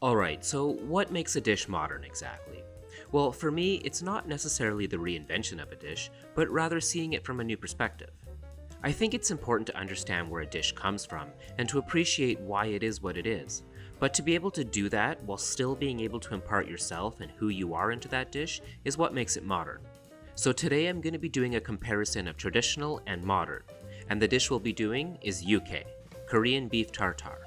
Alright, so what makes a dish modern exactly? Well, for me, it's not necessarily the reinvention of a dish, but rather seeing it from a new perspective. I think it's important to understand where a dish comes from and to appreciate why it is what it is. But to be able to do that while still being able to impart yourself and who you are into that dish is what makes it modern. So today I'm going to be doing a comparison of traditional and modern, and the dish we'll be doing is Yukhoe, Korean beef tartare.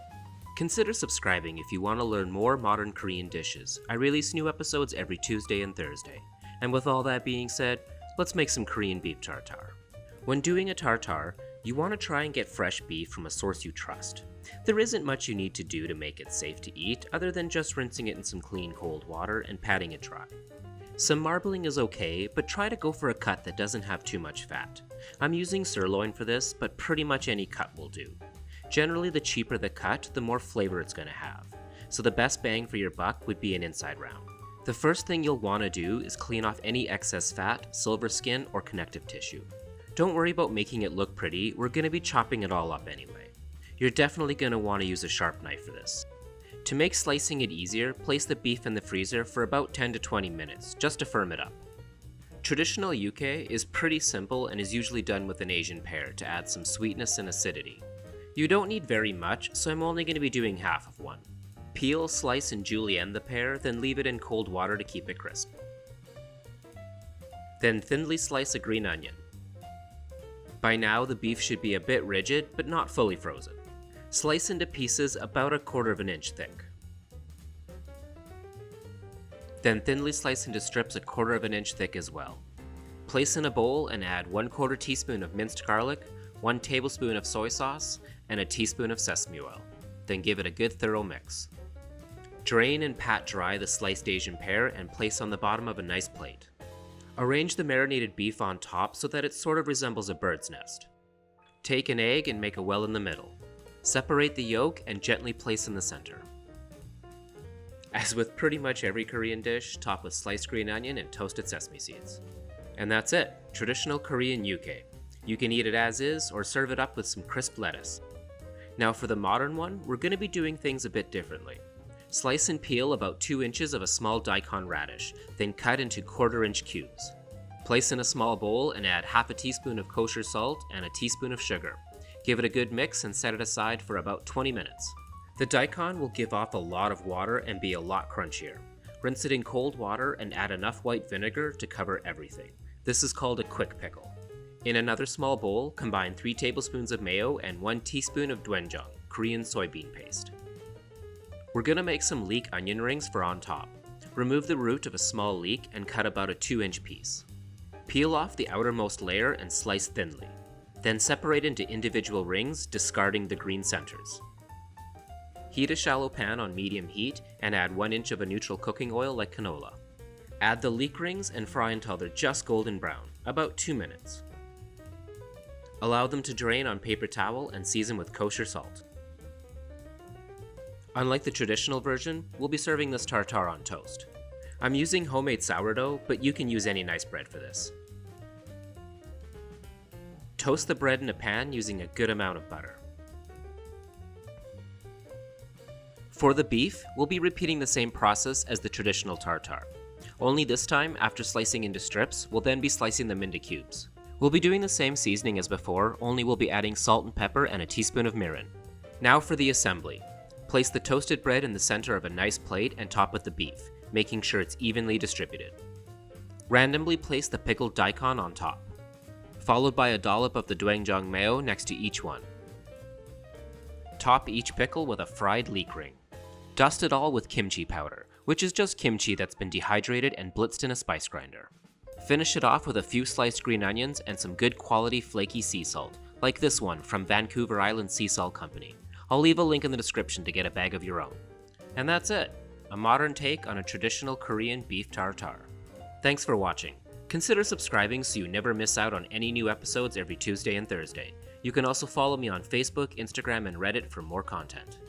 Consider subscribing if you want to learn more modern Korean dishes. I release new episodes every Tuesday and Thursday. And with all that being said, let's make some Korean beef tartare. When doing a tartare, you want to try and get fresh beef from a source you trust. There isn't much you need to do to make it safe to eat other than just rinsing it in some clean cold water and patting it dry. Some marbling is okay, but try to go for a cut that doesn't have too much fat. I'm using sirloin for this, but pretty much any cut will do. Generally, the cheaper the cut, the more flavor it's going to have. So the best bang for your buck would be an inside round. The first thing you'll want to do is clean off any excess fat, silver skin, or connective tissue. Don't worry about making it look pretty, we're going to be chopping it all up anyway. You're definitely going to want to use a sharp knife for this. To make slicing it easier, place the beef in the freezer for about 10 to 20 minutes, just to firm it up. Traditional Yukhoe is pretty simple and is usually done with an Asian pear to add some sweetness and acidity. You don't need very much, so I'm only going to be doing half of one. Peel, slice, and julienne the pear, then leave it in cold water to keep it crisp. Then thinly slice a green onion. By now, the beef should be a bit rigid, but not fully frozen. Slice into pieces about 1/4 inch thick. Then thinly slice into strips 1/4 inch thick as well. Place in a bowl and add 1/4 teaspoon of minced garlic, 1 tablespoon of soy sauce, and a teaspoon of sesame oil. Then give it a good thorough mix. Drain and pat dry the sliced Asian pear and place on the bottom of a nice plate. Arrange the marinated beef on top so that it sort of resembles a bird's nest. Take an egg and make a well in the middle. Separate the yolk and gently place in the center. As with pretty much every Korean dish, top with sliced green onion and toasted sesame seeds. And that's it, traditional Korean Yukhoe. You can eat it as is or serve it up with some crisp lettuce. Now for the modern one, we're going to be doing things a bit differently. Slice and peel about 2 inches of a small daikon radish, then cut into 1/4 inch cubes. Place in a small bowl and add half a teaspoon of kosher salt and a teaspoon of sugar. Give it a good mix and set it aside for about 20 minutes. The daikon will give off a lot of water and be a lot crunchier. Rinse it in cold water and add enough white vinegar to cover everything. This is called a quick pickle. In another small bowl, combine 3 tablespoons of mayo and 1 teaspoon of doenjang, Korean soybean paste. We're gonna make some leek onion rings for on top. Remove the root of a small leek and cut about a 2-inch piece. Peel off the outermost layer and slice thinly. Then separate into individual rings, discarding the green centers. Heat a shallow pan on medium heat and add 1 inch of a neutral cooking oil like canola. Add the leek rings and fry until they're just golden brown, about 2 minutes. Allow them to drain on paper towel and season with kosher salt. Unlike the traditional version, we'll be serving this tartare on toast. I'm using homemade sourdough, but you can use any nice bread for this. Toast the bread in a pan using a good amount of butter. For the beef, we'll be repeating the same process as the traditional tartare. Only this time, after slicing into strips, we'll then be slicing them into cubes. We'll be doing the same seasoning as before, only we'll be adding salt and pepper and a teaspoon of mirin. Now for the assembly. Place the toasted bread in the center of a nice plate and top with the beef, making sure it's evenly distributed. Randomly place the pickled daikon on top, followed by a dollop of the doenjang mayo next to each one. Top each pickle with a fried leek ring. Dust it all with kimchi powder, which is just kimchi that's been dehydrated and blitzed in a spice grinder. Finish it off with a few sliced green onions and some good quality flaky sea salt, like this one from Vancouver Island Sea Salt Company. I'll leave a link in the description to get a bag of your own. And that's it, a modern take on a traditional Korean beef tartare. Thanks for watching. Consider subscribing so you never miss out on any new episodes every Tuesday and Thursday. You can also follow me on Facebook, Instagram, and Reddit for more content.